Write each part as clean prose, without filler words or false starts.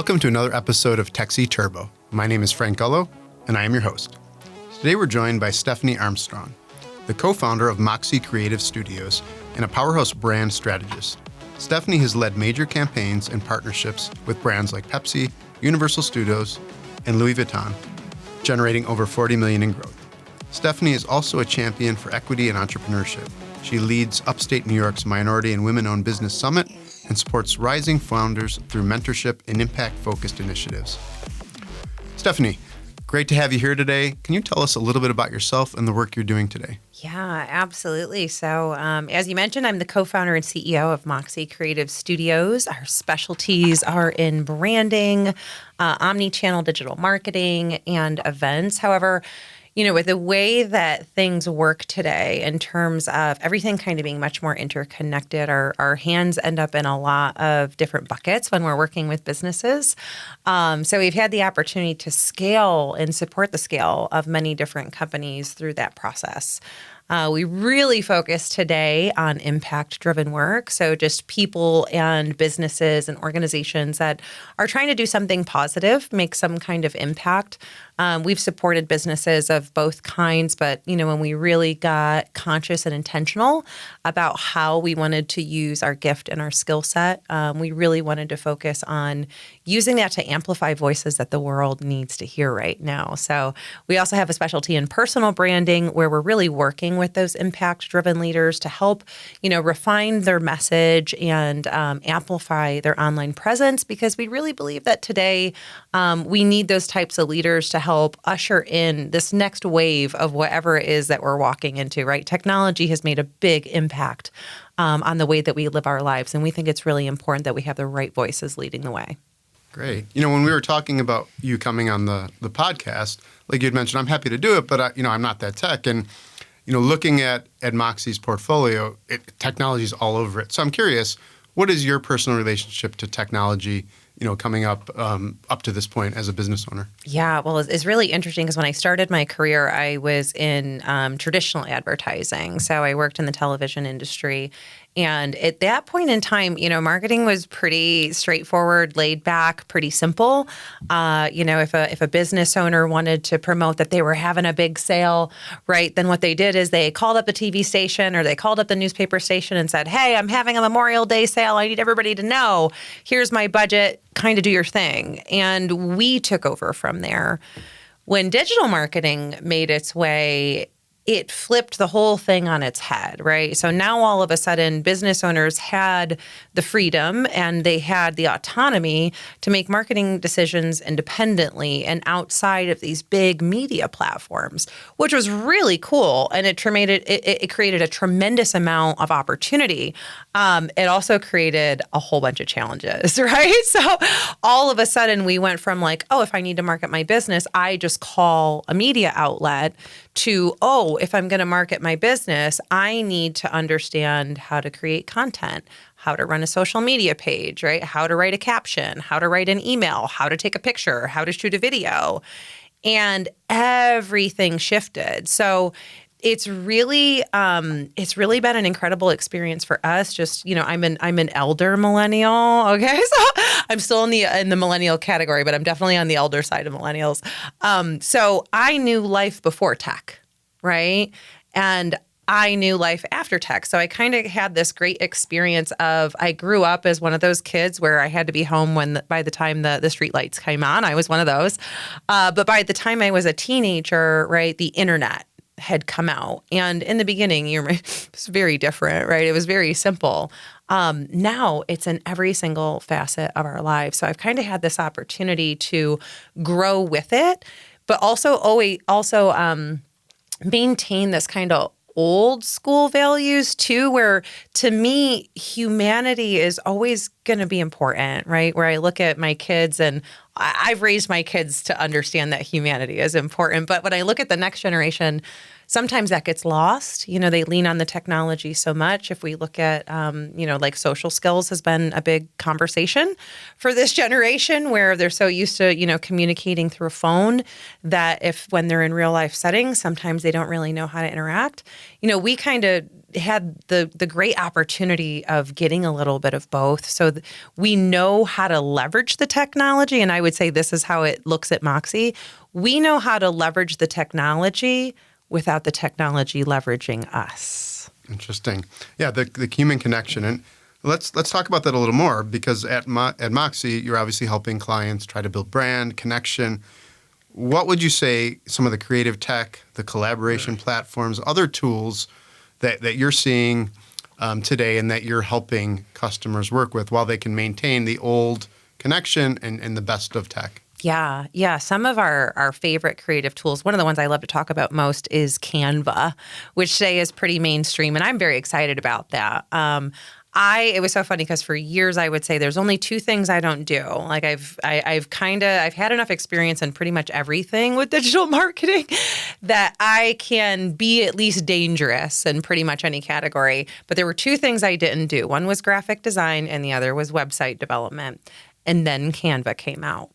Welcome to another episode of TechXY Turbo. My name is Frank Gullo, and I am your host. Today we're joined by Stephanie Armstrong, the co-founder of Moxie Creative Studios and a powerhouse brand strategist. Stephanie has led major campaigns and partnerships with brands like Pepsi, Universal Studios, and Louis Vuitton, generating over $40 million in growth. Stephanie is also a champion for equity and entrepreneurship. She leads upstate New York's Minority and Women-Owned Business Summit and supports rising founders through mentorship and impact-focused initiatives. Stephanie, great to have you here today. Can you tell us a little bit about yourself and the work you're doing today? Yeah, absolutely. So as you mentioned, I'm the co-founder and CEO of Moxie Creative Studios. Our specialties are in branding, omni-channel digital marketing, and events. However, with the way that things work today in terms of everything kind of being much more interconnected, our hands end up in a lot of different buckets when we're working with businesses. So we've had the opportunity to scale and support the scale of many different companies through that process. We really focus today on impact-driven work, so just people and businesses and organizations that are trying to do something positive, make some kind of impact. We've supported businesses of both kinds, but when we really got conscious and intentional about how we wanted to use our gift and our skill set, we really wanted to focus on using that to amplify voices that the world needs to hear right now. So we also have a specialty in personal branding where we're really working with those impact-driven leaders to help, refine their message and amplify their online presence, because we really believe that today we need those types of leaders to help usher in this next wave of whatever it is that we're walking into, right? Technology has made a big impact on the way that we live our lives, and we think it's really important that we have the right voices leading the way. Great. When we were talking about you coming on the podcast, like you had mentioned, I'm happy to do it, but I'm not that tech. And, looking at Moxie's portfolio, technology is all over it. So I'm curious, what is your personal relationship to technology, coming up to this point as a business owner? Yeah, well, it's really interesting because when I started my career, I was in traditional advertising. So I worked in the television industry. And at that point in time, marketing was pretty straightforward, laid back, pretty simple. If a business owner wanted to promote that they were having a big sale, right, then what they did is they called up the TV station or they called up the newspaper station and said, hey, I'm having a Memorial Day sale. I need everybody to know. Here's my budget. Kind of do your thing. And we took over from there. When digital marketing made its way, it flipped the whole thing on its head, right? So now all of a sudden, business owners had the freedom and they had the autonomy to make marketing decisions independently and outside of these big media platforms, which was really cool. And it created a tremendous amount of opportunity. It also created a whole bunch of challenges, right? So all of a sudden, we went from if I need to market my business, I just call a media outlet, to, if I'm going to market my business, I need to understand how to create content, how to run a social media page, right? How to write a caption, how to write an email, how to take a picture, how to shoot a video. And everything shifted. So it's really been an incredible experience for us. Just, I'm an elder millennial. Okay. So I'm still in the millennial category, but I'm definitely on the elder side of millennials. So I knew life before tech, right? And I knew life after tech. So I kind of had this great experience of, I grew up as one of those kids where I had to be home by the time the street lights came on. I was one of those. But by the time I was a teenager, right, the internet had come out. And in the beginning, it was very different, right? It was very simple. Now it's in every single facet of our lives. So I've kind of had this opportunity to grow with it, but also maintain this kind of old school values too, where to me, humanity is always going to be important, right? Where I look at my kids, and I've raised my kids to understand that humanity is important. But when I look at the next generation, sometimes that gets lost. They lean on the technology so much. If we look at, social skills has been a big conversation for this generation, where they're so used to, communicating through a phone that when they're in real life settings, sometimes they don't really know how to interact. We kind of had the great opportunity of getting a little bit of both. So we know how to leverage the technology. And I would say this is how it looks at Moxie. We know how to leverage the technology without the technology leveraging us. Interesting. Yeah, the human connection. And let's talk about that a little more, because at Moxie, you're obviously helping clients try to build brand, connection. What would you say some of the creative tech, the collaboration platforms, other tools that you're seeing today and that you're helping customers work with while they can maintain the old connection and the best of tech? Yeah. Some of our favorite creative tools, one of the ones I love to talk about most is Canva, which today is pretty mainstream, and I'm very excited about that. It was so funny because for years I would say there's only two things I don't do. Like I've had enough experience in pretty much everything with digital marketing that I can be at least dangerous in pretty much any category. But there were two things I didn't do. One was graphic design and the other was website development. And then Canva came out.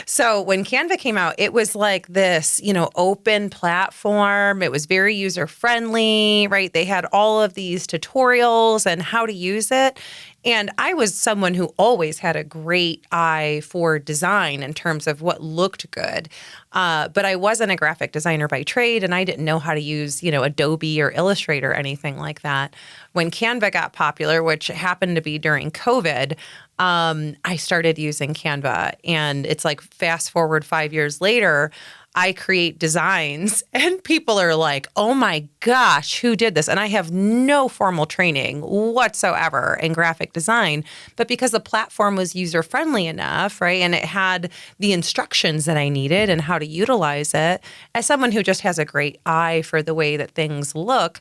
So when Canva came out, it was like this, open platform. It was very user-friendly, right? They had all of these tutorials and how to use it. And I was someone who always had a great eye for design in terms of what looked good. But I wasn't a graphic designer by trade, and I didn't know how to use, Adobe or Illustrator or anything like that. When Canva got popular, which happened to be during COVID, I started using Canva. And it's like fast forward 5 years later, I create designs and people are like, oh my gosh, who did this? And I have no formal training whatsoever in graphic design, but because the platform was user-friendly enough, right? And it had the instructions that I needed and how to utilize it, as someone who just has a great eye for the way that things look,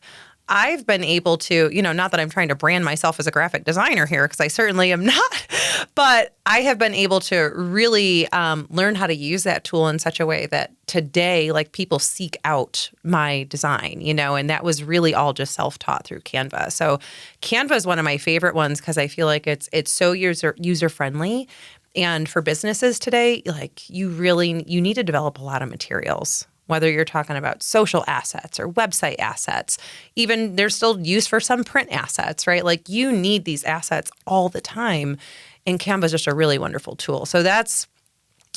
I've been able to, not that I'm trying to brand myself as a graphic designer here, because I certainly am not, but I have been able to really learn how to use that tool in such a way that today, like, people seek out my design, and that was really all just self-taught through Canva. So Canva is one of my favorite ones because I feel like it's so user-friendly. And for businesses today, like, you need to develop a lot of materials. Whether you're talking about social assets or website assets, even there's still use for some print assets, right? Like, you need these assets all the time, and Canva is just a really wonderful tool. So that's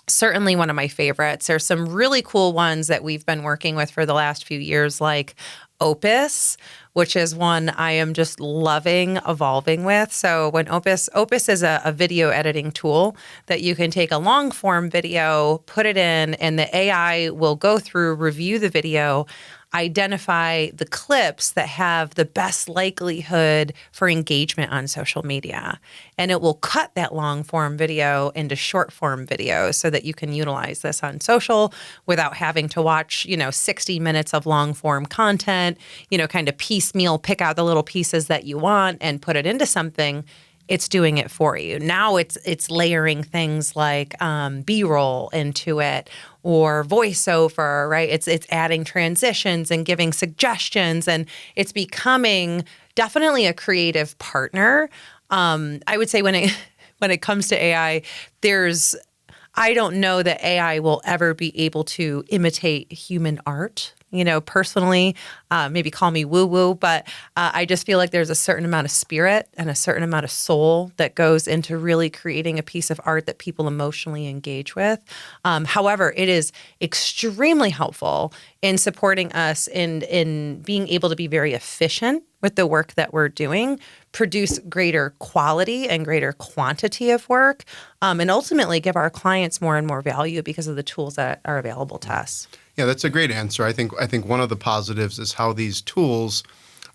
certainly one of my favorites. There's some really cool ones that we've been working with for the last few years, like Opus, which is one I am just loving evolving with. So when Opus is a video editing tool that you can take a long form video, put it in, and the AI will go through, review the video, identify the clips that have the best likelihood for engagement on social media. And it will cut that long form video into short form videos so that you can utilize this on social without having to watch, 60 minutes of long form content, kind of piecemeal, pick out the little pieces that you want and put it into something. It's doing it for you. Now it's layering things like B-roll into it or voiceover, right? It's adding transitions and giving suggestions, and it's becoming definitely a creative partner. I would say when it comes to AI, I don't know that AI will ever be able to imitate human art. Personally, maybe call me woo-woo, but I just feel like there's a certain amount of spirit and a certain amount of soul that goes into really creating a piece of art that people emotionally engage with. However, it is extremely helpful in supporting us in being able to be very efficient with the work that we're doing, produce greater quality and greater quantity of work, and ultimately give our clients more and more value because of the tools that are available to us. Yeah, that's a great answer. I think one of the positives is how these tools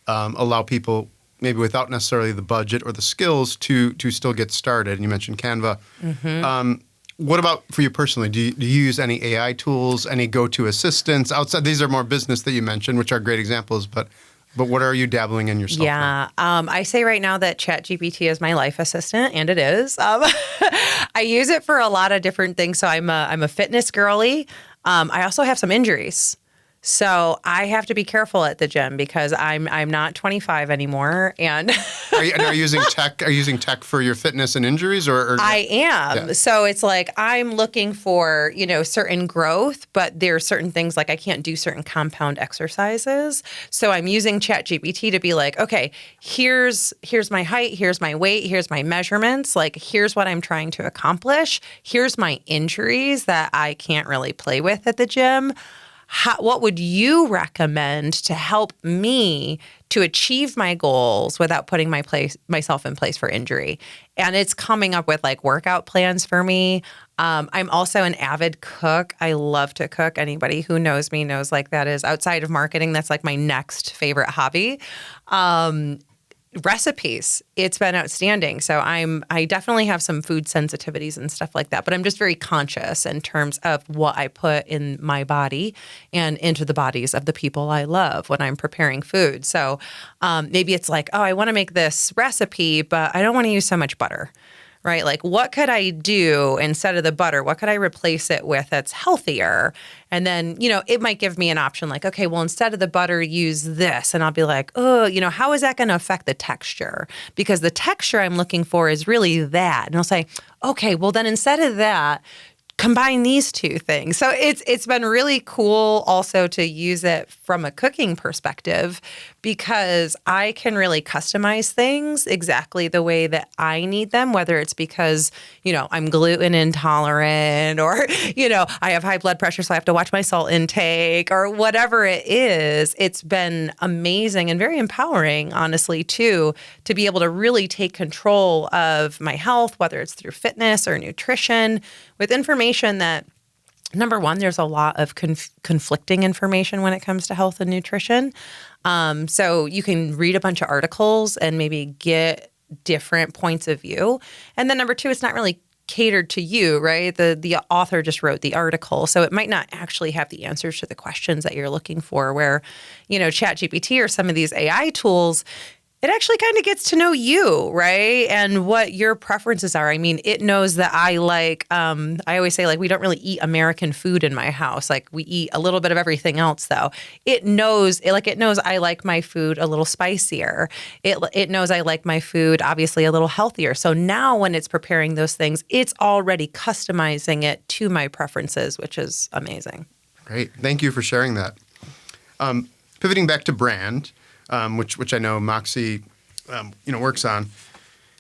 allow people, maybe without necessarily the budget or the skills, to still get started. And you mentioned Canva. Mm-hmm. What about for you personally? Do you use any AI tools, any go-to assistants outside? These are more business that you mentioned, which are great examples, but what are you dabbling in yourself? Yeah, I say right now that ChatGPT is my life assistant, and it is. I use it for a lot of different things. So I'm a fitness girly. I also have some injuries. So I have to be careful at the gym because I'm not 25 anymore, and Are you using tech? Are you using tech for your fitness and injuries, or I am. Yeah. So it's like I'm looking for, certain growth, but there are certain things like I can't do certain compound exercises. So I'm using ChatGPT to be like, okay, here's my height, here's my weight, here's my measurements, like here's what I'm trying to accomplish. Here's my injuries that I can't really play with at the gym. What would you recommend to help me to achieve my goals without putting myself in place for injury? And it's coming up with like workout plans for me. I'm also an avid cook. I love to cook. Anybody who knows me knows like that is outside of marketing. That's like my next favorite hobby. Recipes, it's been outstanding. So I definitely have some food sensitivities and stuff like that, but I'm just very conscious in terms of what I put in my body and into the bodies of the people I love when I'm preparing food. So maybe it's like, oh, I want to make this recipe, but I don't want to use so much butter. Right? Like, what could I do instead of the butter? What could I replace it with that's healthier? And then, it might give me an option like, okay, well, instead of the butter, use this. And I'll be like, oh, how is that going to affect the texture? Because the texture I'm looking for is really that. And I'll say, okay, well, then instead of that, combine these two things. So it's been really cool also to use it from a cooking perspective because I can really customize things exactly the way that I need them, whether it's because, I'm gluten intolerant or, I have high blood pressure, so I have to watch my salt intake or whatever it is. It's been amazing and very empowering, honestly, too, to be able to really take control of my health, whether it's through fitness or nutrition, with information that, number one, there's a lot of conflicting information when it comes to health and nutrition. So you can read a bunch of articles and maybe get different points of view. And then number two, it's not really catered to you, right? The author just wrote the article, so it might not actually have the answers to the questions that you're looking for, where, ChatGPT or some of these AI tools, it actually kind of gets to know you, right? And what your preferences are. I mean, it knows that I like, I always say, like, we don't really eat American food in my house. Like, we eat a little bit of everything else, though. It knows I like my food a little spicier. It knows I like my food, obviously, a little healthier. So now when it's preparing those things, it's already customizing it to my preferences, which is amazing. Great. Thank you for sharing that. Pivoting back to brand, which I know Moxie, works on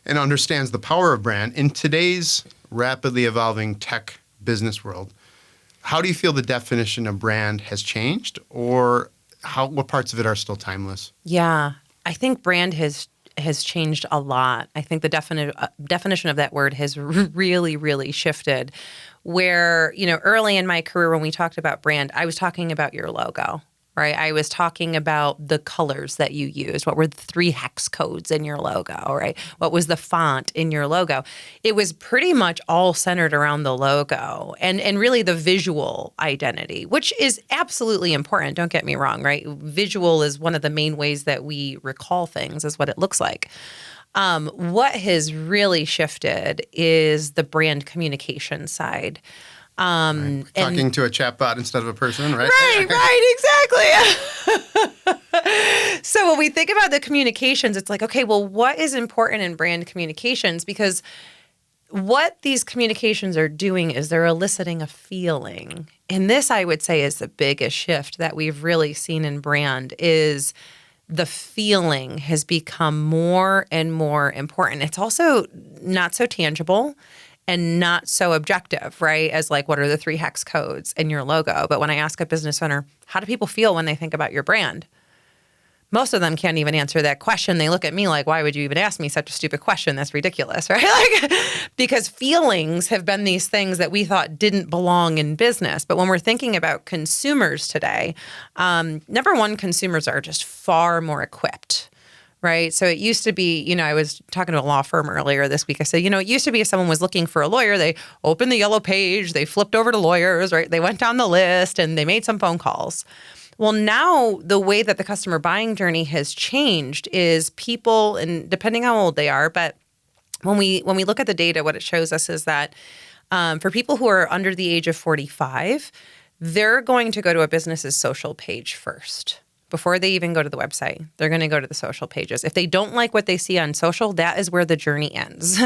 and understands the power of brand. In today's rapidly evolving tech business world, how do you feel the definition of brand has changed, or what parts of it are still timeless? Yeah, I think brand has changed a lot. I think the definition of that word has really, really shifted. Where, early in my career when we talked about brand, I was talking about your logo. Right. I was talking about the colors that you used. What were the 3 hex codes in your logo, right? What was the font in your logo? It was pretty much all centered around the logo and really the visual identity, which is absolutely important. Don't get me wrong, right? Visual is one of the main ways that we recall things, is what it looks like. What has really shifted is the brand communication side. Right. Talking to a chatbot instead of a person, right? Right, exactly. So when we think about the communications, it's like, okay, well, what is important in brand communications? Because what these communications are doing is they're eliciting a feeling. And this, I would say, is the biggest shift that we've really seen in brand is the feeling has become more and more important. It's also not so tangible and not so objective, right? As like, what are the 3 hex codes in your logo? But when I ask a business owner, how do people feel when they think about your brand? Most of them can't even answer that question. They look at me like, why would you even ask me such a stupid question? That's ridiculous, right? Like, because feelings have been these things that we thought didn't belong in business. But when we're thinking about consumers today, number one, consumers are just far more equipped. Right. So it used to be, I was talking to a law firm earlier this week. I said, it used to be if someone was looking for a lawyer, they opened the yellow page, they flipped over to lawyers, right? They went down the list and they made some phone calls. Well, now the way that the customer buying journey has changed is people, and depending how old they are, but when we look at the data, what it shows us is that for people who are under the age of 45, they're going to go to a business's social page first. Before they even go to the website, they're going to go to the social pages. If they don't like what they see on social, that is where the journey ends.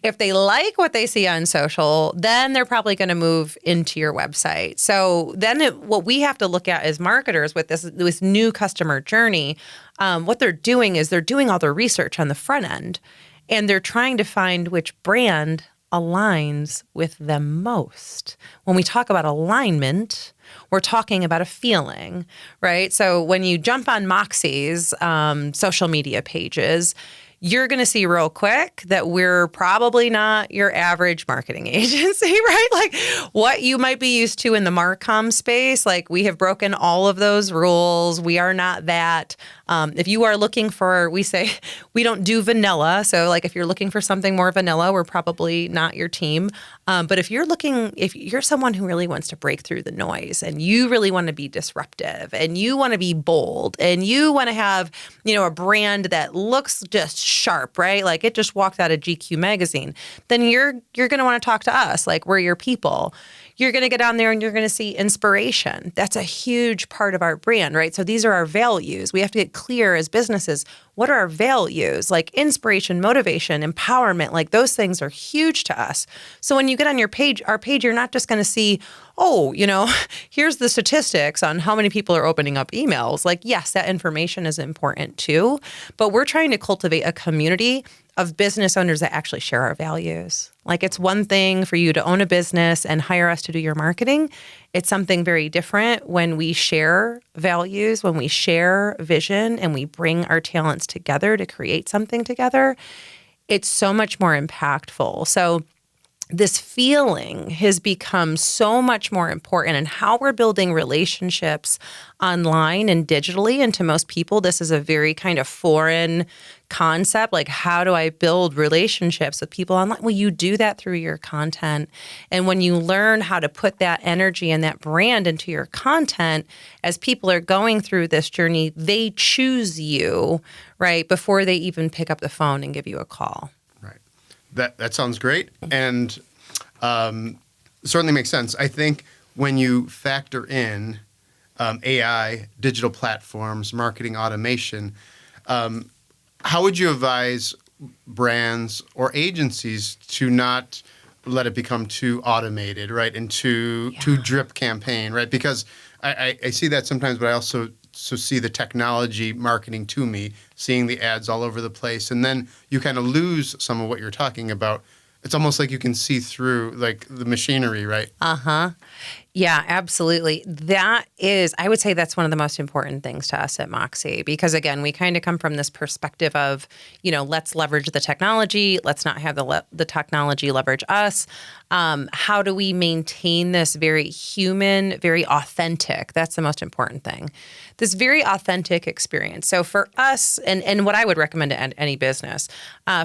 If they like what they see on social, then they're probably going to move into your website. So then what we have to look at as marketers with this new customer journey, what they're doing is they're doing all their research on the front end, and they're trying to find which brand aligns with them most. When we talk about alignment, we're talking about a feeling, right? So when you jump on Moxie's social media pages, you're going to see real quick that we're probably not your average marketing agency, right? Like what you might be used to in the Marcom space, like we have broken all of those rules. We are not that. If you are looking for, we say we don't do vanilla. So like if you're looking for something more vanilla, we're probably not your team. But if you're someone who really wants to break through the noise and you really want to be disruptive and you want to be bold and you want to have, a brand that looks just sharp, right? Like it just walked out of GQ magazine, then you're going to want to talk to us. Like we're your people. You're going to get on there and you're going to see inspiration. That's a huge part of our brand, right? So these are our values. We have to get clear as businesses. What are our values? Like inspiration, motivation, empowerment, like those things are huge to us. So when you get on our page, you're not just going to see, here's the statistics on how many people are opening up emails. Like, yes, that information is important too, but we're trying to cultivate a community of business owners that actually share our values. Like it's one thing for you to own a business and hire us to do your marketing. It's something very different when we share values, when we share vision, and we bring our talents together to create something together. It's so much more impactful. So this feeling has become so much more important in how we're building relationships online and digitally. And to most people, this is a very kind of foreign concept. Like, how do I build relationships with people online? Well, you do that through your content. And when you learn how to put that energy and that brand into your content, as people are going through this journey, they choose you, right, before they even pick up the phone and give you a call. That sounds great, and certainly makes sense. I think when you factor in AI, digital platforms, marketing automation, how would you advise brands or agencies to not let it become too automated, right, and too drip campaign, right? Because I see that sometimes, but I also see the technology marketing to me, seeing the ads all over the place, and then you kind of lose some of what you're talking about. It's almost like you can see through like the machinery, right? Yeah, absolutely. I would say that's one of the most important things to us at Moxie, because again, we kind of come from this perspective of, let's leverage the technology. Let's not have the technology leverage us. How do we maintain this very human, very authentic? That's the most important thing. This very authentic experience. So for us, and what I would recommend to any business,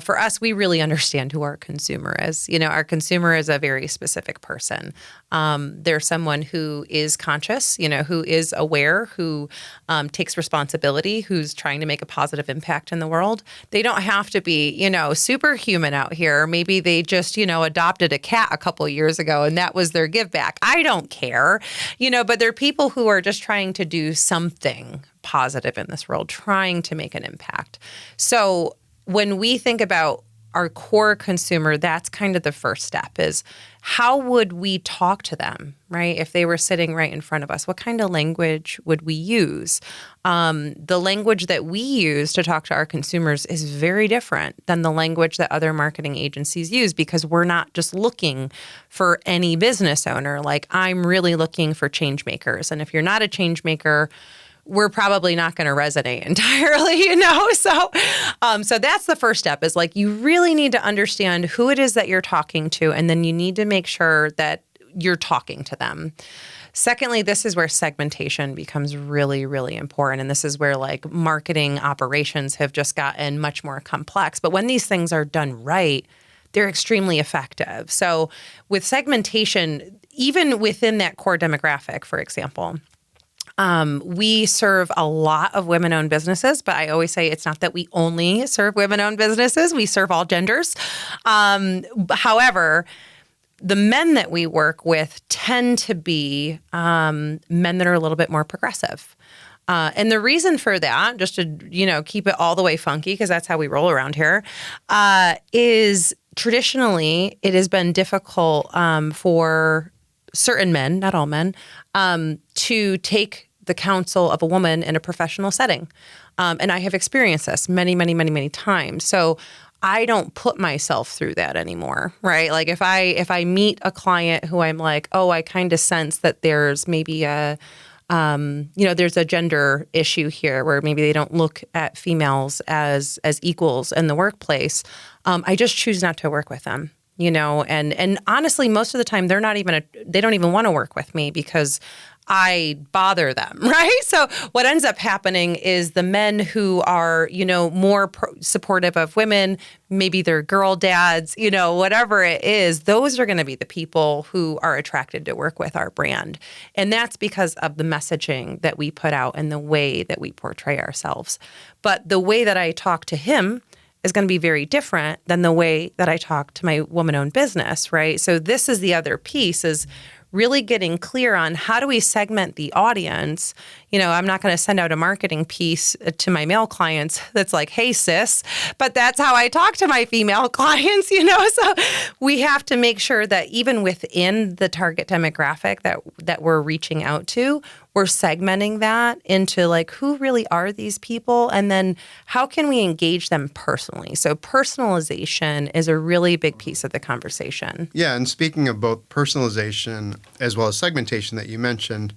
for us, we really understand who our consumer is. Our consumer is a very specific person. They're someone who is conscious, who is aware, who takes responsibility, who's trying to make a positive impact in the world. They don't have to be, superhuman out here. Maybe they just, adopted a cat a couple of years ago and that was their give back. I don't care, but they're people who are just trying to do something positive in this world, trying to make an impact. So when we think about our core consumer, that's kind of the first step is how would we talk to them, right? If they were sitting right in front of us, what kind of language would we use? The language that we use to talk to our consumers is very different than the language that other marketing agencies use, because we're not just looking for any business owner. Like, I'm really looking for change makers. And if you're not a change maker, we're probably not going to resonate entirely, So that's the first step is like, you really need to understand who it is that you're talking to, and then you need to make sure that you're talking to them. Secondly, this is where segmentation becomes really, really important. And this is where like marketing operations have just gotten much more complex. But when these things are done right, they're extremely effective. So with segmentation, even within that core demographic, for example, we serve a lot of women-owned businesses, but I always say it's not that we only serve women-owned businesses. We serve all genders. However, the men that we work with tend to be men that are a little bit more progressive. And the reason for that, just to, keep it all the way funky, because that's how we roll around here, is traditionally it has been difficult for certain men, not all men, to take the counsel of a woman in a professional setting. And I have experienced this many, many, many, many times. So I don't put myself through that anymore, right? Like if I meet a client who I'm like, oh, I kind of sense that there's maybe there's a gender issue here where maybe they don't look at females as equals in the workplace. I just choose not to work with them, and honestly, most of the time they don't even want to work with me because I bother them, right? So what ends up happening is the men who are, more supportive of women, maybe they're girl dads, whatever it is, those are going to be the people who are attracted to work with our brand. And that's because of the messaging that we put out and the way that we portray ourselves. But the way that I talk to him is going to be very different than the way that I talk to my woman-owned business, right? So this is the other piece, is really getting clear on how do we segment the audience. I'm not going to send out a marketing piece to my male clients that's like, hey, sis, but that's how I talk to my female clients, So we have to make sure that even within the target demographic that we're reaching out to, we're segmenting that into like, who really are these people? And then how can we engage them personally? So personalization is a really big piece of the conversation. Yeah, and speaking of both personalization as well as segmentation that you mentioned,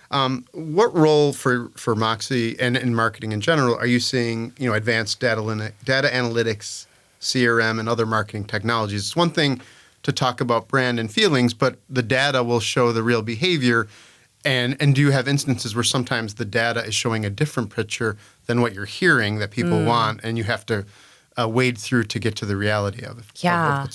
what role for Moxie and in marketing in general are you seeing, advanced data analytics, CRM, and other marketing technologies? It's one thing to talk about brand and feelings, but the data will show the real behavior. And do you have instances where sometimes the data is showing a different picture than what you're hearing that people want, and you have to wade through to get to the reality of it? Yeah.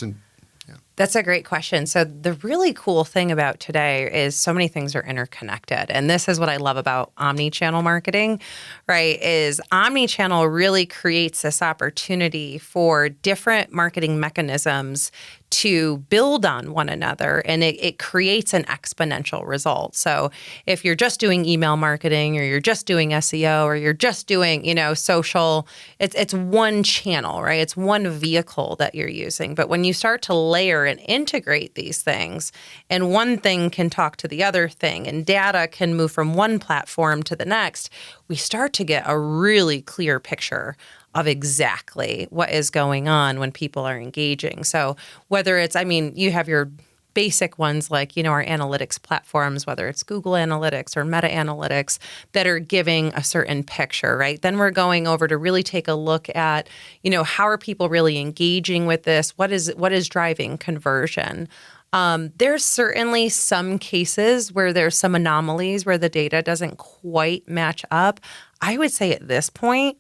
That's a great question. So the really cool thing about today is so many things are interconnected. And this is what I love about omni-channel marketing, right? Is omni-channel really creates this opportunity for different marketing mechanisms to build on one another, and it creates an exponential result. So if you're just doing email marketing, or you're just doing SEO, or you're just doing, social, it's one channel, right? It's one vehicle that you're using. But when you start to layer and integrate these things, and one thing can talk to the other thing, and data can move from one platform to the next, we start to get a really clear picture of exactly what is going on when people are engaging. So whether it's, you have your basic ones like, our analytics platforms, whether it's Google Analytics or Meta Analytics, that are giving a certain picture, right? Then we're going over to really take a look at, how are people really engaging with this? What is driving conversion? There's certainly some cases where there's some anomalies where the data doesn't quite match up. I would say at this point,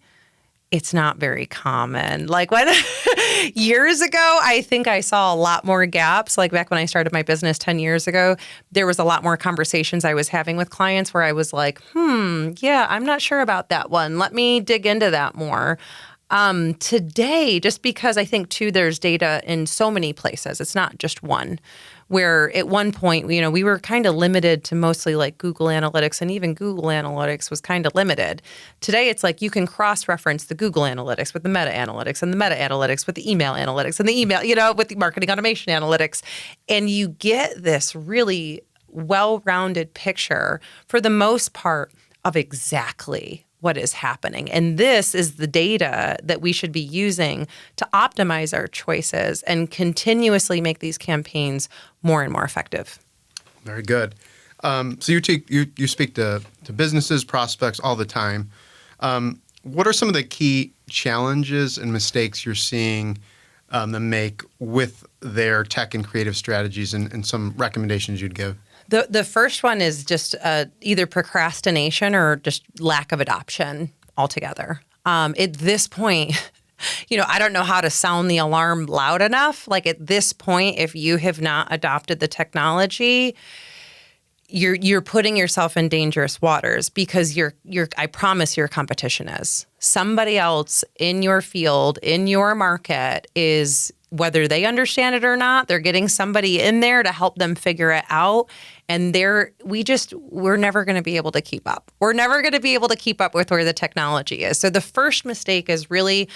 it's not very common. Like when years ago, I think I saw a lot more gaps. Like back when I started my business 10 years ago, there was a lot more conversations I was having with clients where I was like, yeah, I'm not sure about that one. Let me dig into that more. Today, just because I think too, there's data in so many places. It's not just one. Where at one point, we were kind of limited to mostly like Google Analytics, and even Google Analytics was kind of limited. Today, it's like you can cross-reference the Google Analytics with the Meta Analytics, and the Meta Analytics with the email analytics, and the email, with the marketing automation analytics. And you get this really well-rounded picture, for the most part, of exactly what is happening. And this is the data that we should be using to optimize our choices and continuously make these campaigns more and more effective. Very good. So you speak to businesses, prospects all the time. What are some of the key challenges and mistakes you're seeing them make with their tech and creative strategies, and some recommendations you'd give? The first one is just either procrastination or just lack of adoption altogether. At this point, I don't know how to sound the alarm loud enough. Like at this point, if you have not adopted the technology, you're putting yourself in dangerous waters, because I promise your competition is. Somebody else in your field, in your market, is whether they understand it or not, they're getting somebody in there to help them figure it out. And we're never going to be able to keep up. We're never going to be able to keep up with where the technology is. So the first mistake is really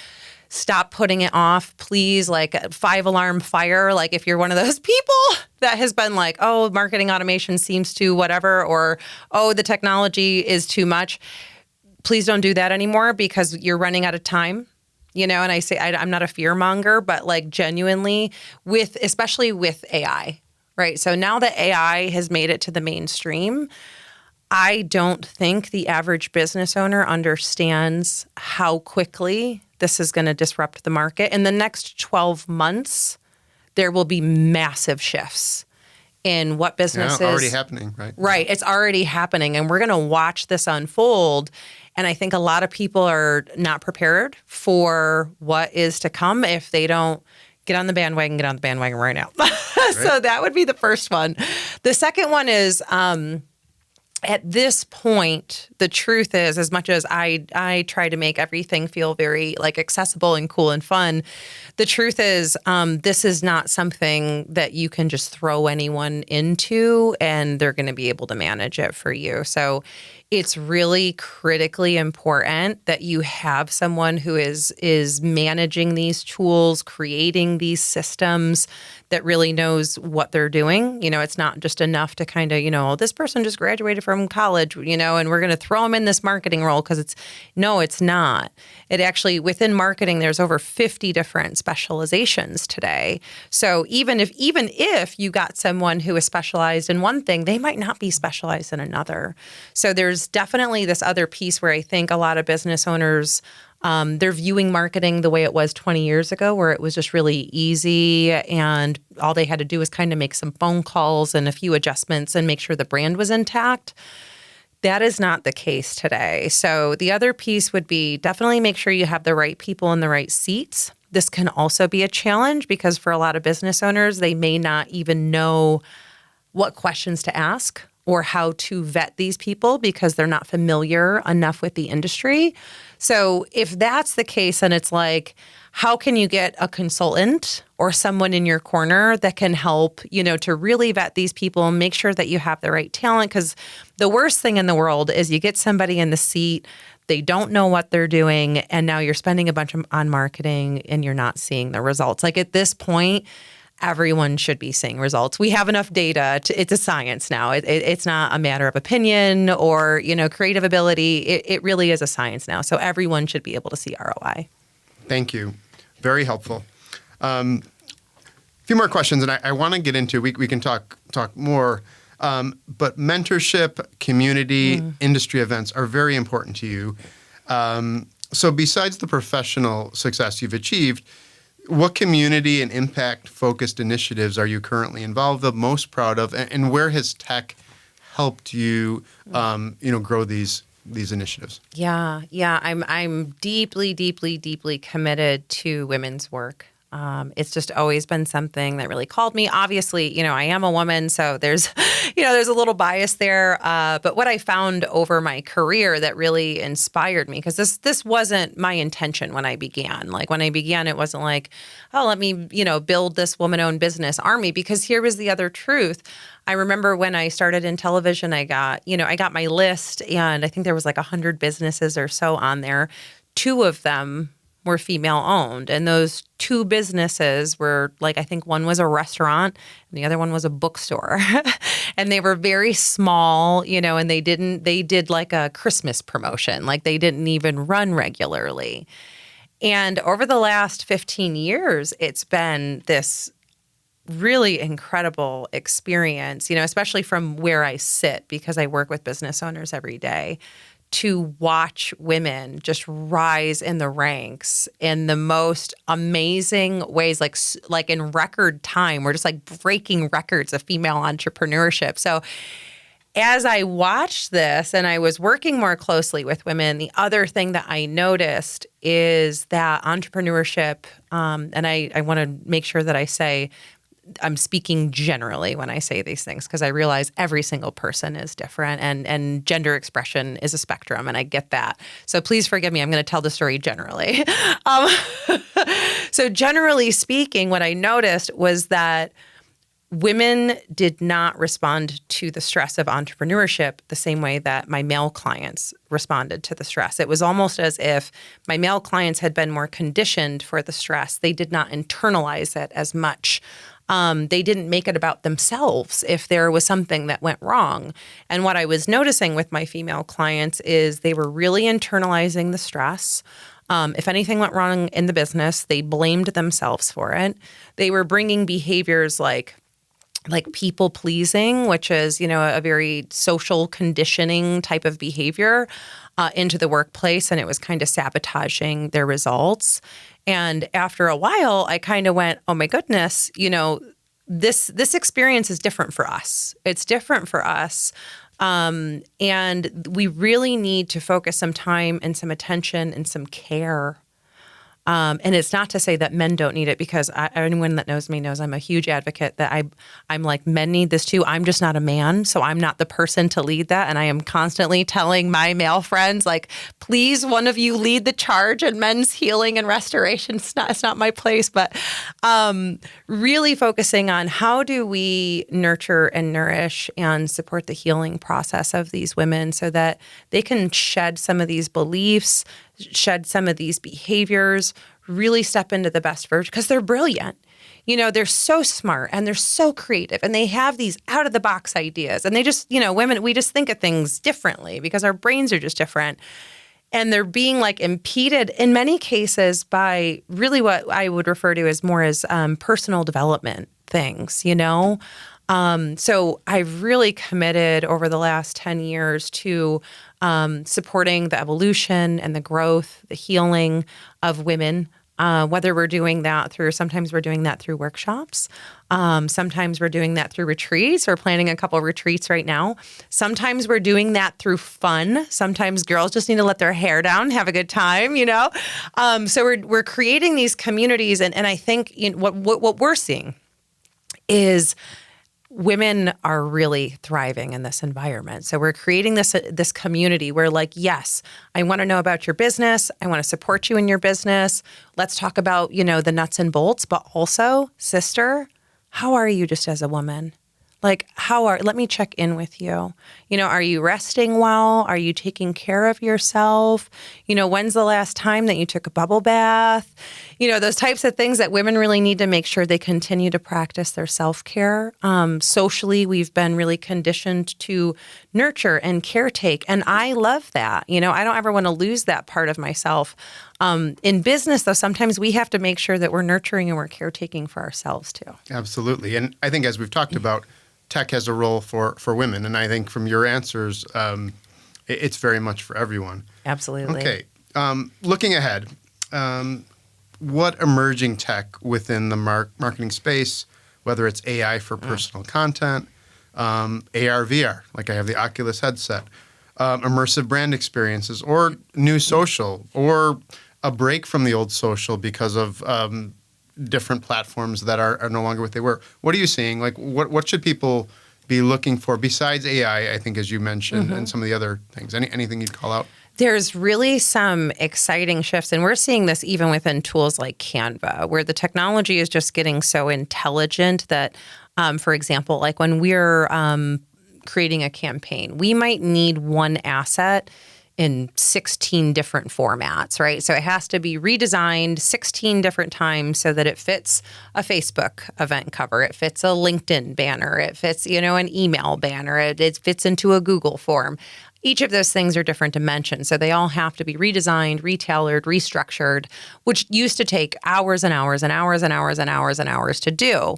stop putting it off, please. Like a 5-alarm fire. Like if you're one of those people that has been like, oh, marketing automation seems to whatever, or, oh, the technology is too much. Please don't do that anymore because you're running out of time. And I say, I'm not a fear monger, but like genuinely especially with AI, right? So now that AI has made it to the mainstream, I don't think the average business owner understands how quickly this is going to disrupt the market. In the next 12 months, there will be massive shifts in what businesses... Yeah, already happening, right? Right. It's already happening. And we're going to watch this unfold. And I think a lot of people are not prepared for what is to come if they don't get on the bandwagon right now. So that would be the first one. The second one is... at this point, the truth is, as much as I try to make everything feel very like accessible and cool and fun, the truth is this is not something that you can just throw anyone into and they're going to be able to manage it for you. So it's really critically important that you have someone who is managing these tools, creating these systems that really knows what they're doing. It's not just enough to kind of, this person just graduated from college, and we're going to throw them in this marketing role because it's not. It actually, within marketing, there's over 50 different specializations today. So even if you got someone who is specialized in one thing, they might not be specialized in another. So there's definitely this other piece where I think a lot of business owners, they're viewing marketing the way it was 20 years ago, where it was just really easy and all they had to do was kind of make some phone calls and a few adjustments and make sure the brand was intact. That is not the case today. So the other piece would be definitely make sure you have the right people in the right seats. This can also be a challenge because for a lot of business owners, they may not even know what questions to ask or how to vet these people because they're not familiar enough with the industry. So if that's the case, and it's like, how can you get a consultant or someone in your corner that can help, to really vet these people and make sure that you have the right talent? Because the worst thing in the world is you get somebody in the seat, they don't know what they're doing, and now you're spending a bunch on marketing and you're not seeing the results. Like at this point, everyone should be seeing results. We have enough data. It's a science now. It's not a matter of opinion or, creative ability. It really is a science now. So everyone should be able to see ROI. Thank you. Very helpful. A few more questions, and I want to get into, we can talk more, but mentorship, community, industry events are very important to you. So besides the professional success you've achieved, what community and impact-focused initiatives are you currently involved with, most proud of, and where has tech helped you, grow these initiatives? Yeah. I'm deeply, deeply, deeply committed to women's work. It's just always been something that really called me. Obviously, I am a woman, so there's, there's a little bias there. But what I found over my career that really inspired me, because this wasn't my intention when I began. Like when I began, it wasn't like, oh, let me, build this woman-owned business army. Because here was the other truth. I remember when I started in television, I got my list, and I think there was like 100 businesses or so on there. 2 of them were female owned. And those 2 businesses were like, I think one was a restaurant and the other one was a bookstore. And they were very small, and they did like a Christmas promotion. Like they didn't even run regularly. And over the last 15 years, it's been this really incredible experience, especially from where I sit because I work with business owners every day, to watch women just rise in the ranks in the most amazing ways, like in record time. We're just like breaking records of female entrepreneurship. So as I watched this and I was working more closely with women, the other thing that I noticed is that entrepreneurship, and I want to make sure that I say I'm speaking generally when I say these things because I realize every single person is different and gender expression is a spectrum, and I get that. So please forgive me. I'm going to tell the story generally. So generally speaking, what I noticed was that women did not respond to the stress of entrepreneurship the same way that my male clients responded to the stress. It was almost as if my male clients had been more conditioned for the stress. They did not internalize it as much. They didn't make it about themselves if there was something that went wrong. And what I was noticing with my female clients is they were really internalizing the stress. If anything went wrong in the business, they blamed themselves for it. They were bringing behaviors like people pleasing, which is, a very social conditioning type of behavior into the workplace. And it was kind of sabotaging their results. And after a while, I kind of went, oh my goodness, this experience is different for us. It's different for us. And we really need to focus some time and some attention and some care. And it's not to say that men don't need it, because anyone that knows me knows I'm a huge advocate that I'm like, men need this too. I'm just not a man, so I'm not the person to lead that. And I am constantly telling my male friends, like, please, one of you lead the charge in men's healing and restoration. It's not my place, but really focusing on how do we nurture and nourish and support the healing process of these women so that they can shed some of these beliefs, shed some of these behaviors, really step into the best version, because they're brilliant. They're so smart and they're so creative and they have these out of the box ideas, and they just, women, we just think of things differently because our brains are just different. And they're being like impeded in many cases by really what I would refer to as more as personal development things, So I've really committed over the last 10 years to supporting the evolution and the growth, the healing of women, whether we're doing that sometimes we're doing that through workshops. Sometimes we're doing that through retreats. We're planning a couple of retreats right now. Sometimes we're doing that through fun. Sometimes girls just need to let their hair down, have a good time, So we're creating these communities. And I think what we're seeing is women are really thriving in this environment. So we're creating this community where, like, yes, I want to know about your business. I want to support you in your business. Let's talk about, the nuts and bolts, but also, sister, how are you just as a woman? Like, let me check in with you. Are you resting well? Are you taking care of yourself? When's the last time that you took a bubble bath? Those types of things that women really need to make sure they continue to practice their self-care. Socially, we've been really conditioned to nurture and caretake. And I love that. I don't ever want to lose that part of myself. In business, though, sometimes we have to make sure that we're nurturing and we're caretaking for ourselves, too. Absolutely. And I think, as we've talked about, tech has a role for women. And I think from your answers, it's very much for everyone. Absolutely. Okay. Looking ahead, what emerging tech within the marketing space, whether it's AI for personal content, AR, VR, like I have the Oculus headset, immersive brand experiences, or new social, or a break from the old social because of different platforms that are no longer what they were. What are you seeing? Like, what should people be looking for besides AI, I think, as you mentioned, and some of the other things? Anything you'd call out? There's really some exciting shifts, and we're seeing this even within tools like Canva, where the technology is just getting so intelligent that, for example, like when we're creating a campaign, we might need one asset in 16 different formats, right? So it has to be redesigned 16 different times so that it fits a Facebook event cover, it fits a LinkedIn banner, it fits, an email banner, it fits into a Google form. Each of those things are different dimensions. So they all have to be redesigned, retailored, restructured, which used to take hours and hours and hours and hours and hours and hours to do.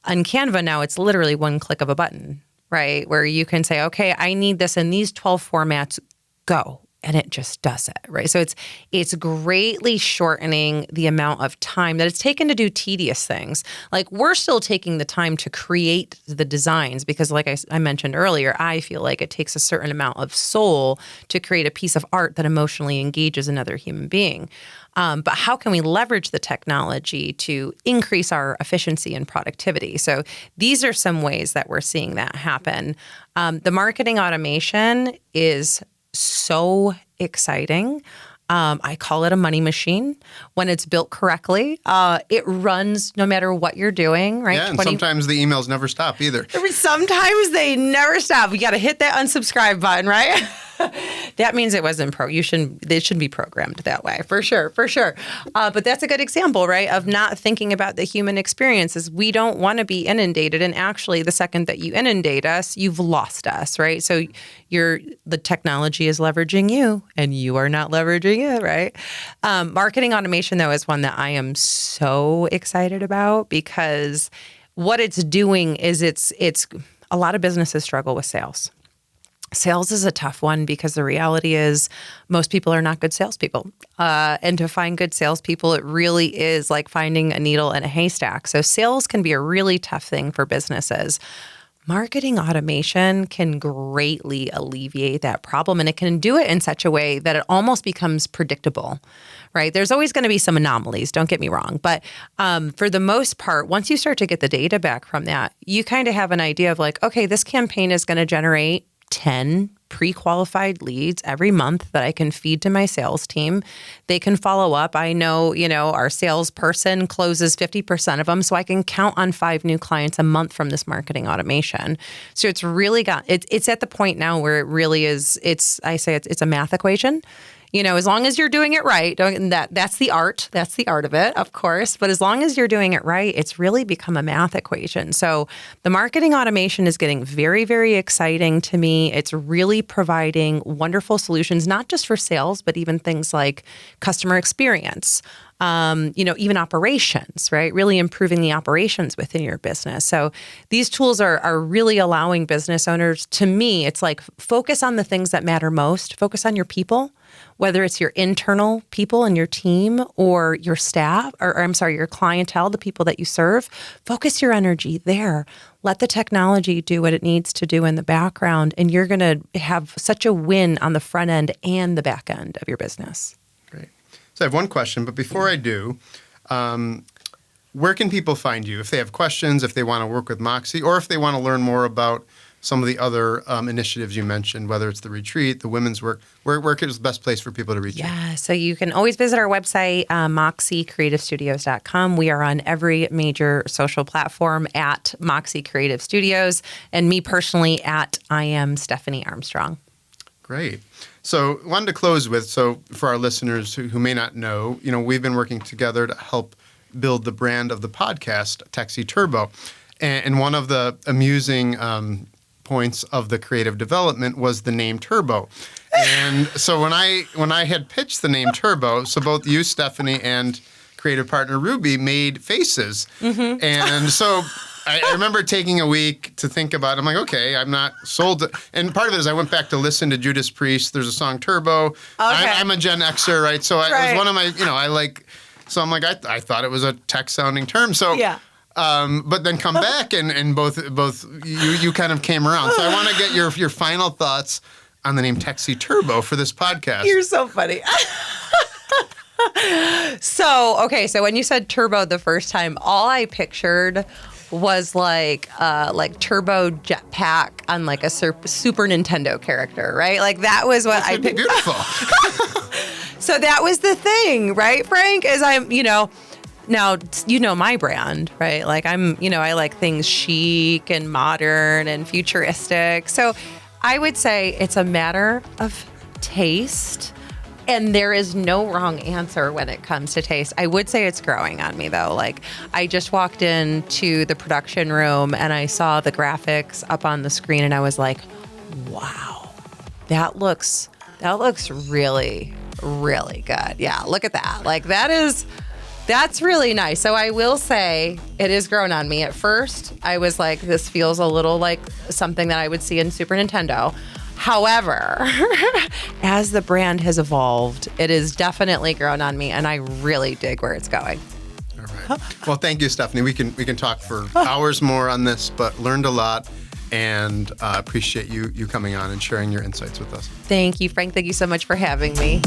On Canva now, it's literally one click of a button, right? Where you can say, okay, I need this in these 12 formats, go. And it just does it, right? So it's greatly shortening the amount of time that it's taken to do tedious things. Like, we're still taking the time to create the designs because, like I mentioned earlier, I feel like it takes a certain amount of soul to create a piece of art that emotionally engages another human being. But how can we leverage the technology to increase our efficiency and productivity? So these are some ways that we're seeing that happen. The marketing automation is so exciting. I call it a money machine. When it's built correctly, it runs no matter what you're doing, right? Yeah, and sometimes the emails never stop either. Sometimes they never stop. You got to hit that unsubscribe button, right? That means it wasn't it shouldn't be programmed that way, for sure. But that's a good example, right, of not thinking about the human experiences. We don't want to be inundated, and actually, the second that you inundate us, you've lost us, right? So the technology is leveraging you, and you are not leveraging it, right? Marketing automation, though, is one that I am so excited about, because what it's doing is it's a lot of businesses struggle with sales. Sales is a tough one because the reality is most people are not good salespeople. And to find good salespeople, it really is like finding a needle in a haystack. So sales can be a really tough thing for businesses. Marketing automation can greatly alleviate that problem, and it can do it in such a way that it almost becomes predictable, right? There's always going to be some anomalies, don't get me wrong. But for the most part, once you start to get the data back from that, you kind of have an idea of like, okay, this campaign is going to generate 10 pre-qualified leads every month that I can feed to my sales team. They can follow up. I know, our salesperson closes 50% of them, so I can count on 5 new clients a month from this marketing automation. So it's really it's at the point now where it really is, it's a math equation. As long as you're doing it right, that's the art. That's the art of it, of course. But as long as you're doing it right, it's really become a math equation. So the marketing automation is getting very, very exciting to me. It's really providing wonderful solutions, not just for sales, but even things like customer experience. Even operations, right? Really improving the operations within your business. So these tools are really allowing business owners, to me, it's like focus on the things that matter most. Focus on your people, whether it's your internal people and your team or your staff, your clientele, the people that you serve. Focus your energy there. Let the technology do what it needs to do in the background, and you're going to have such a win on the front end and the back end of your business. Great. So I have one question, but before I do, where can people find you if they have questions, if they want to work with Moxie, or if they want to learn more about some of the other initiatives you mentioned, whether it's the retreat, the women's work, where is the best place for people to reach you? Yeah, so you can always visit our website, moxiecreativestudios.com. We are on every major social platform at Moxie Creative Studios, and me personally at I am Stephanie Armstrong. Great. So wanted to close with, for our listeners who may not know, we've been working together to help build the brand of the podcast, TechXY Turbo. And one of the amusing points of the creative development was the name Turbo. And so when I had pitched the name Turbo, so both you, Stephanie, and creative partner Ruby made faces. Mm-hmm. And so I remember taking a week to think about it. I'm like, okay, I'm not sold. And part of it is I went back to listen to Judas Priest. There's a song Turbo. Okay. I'm a Gen Xer, right? So it was one of my, so I'm like, I thought it was a tech sounding term. So yeah. But then come back and both you kind of came around. So I want to get your final thoughts on the name TechXY Turbo for this podcast. You're so funny. So when you said turbo the first time, all I pictured was like turbo jetpack on like a Super Nintendo character, right? Like that was what I pictured. Beautiful. So that was the thing, right, Frank? Is now, my brand, right? Like I like things chic and modern and futuristic. So I would say it's a matter of taste, and there is no wrong answer when it comes to taste. I would say it's growing on me though. Like I just walked into the production room and I saw the graphics up on the screen and I was like, wow, that looks really, really good. Yeah, look at that. Like that's really nice. So I will say it is grown on me. At first, I was like, this feels a little like something that I would see in Super Nintendo. However, as the brand has evolved, it has definitely grown on me, and I really dig where it's going. All right. Well, thank you, Stephanie. We can talk for hours more on this, but learned a lot, and appreciate you coming on and sharing your insights with us. Thank you, Frank. Thank you so much for having me.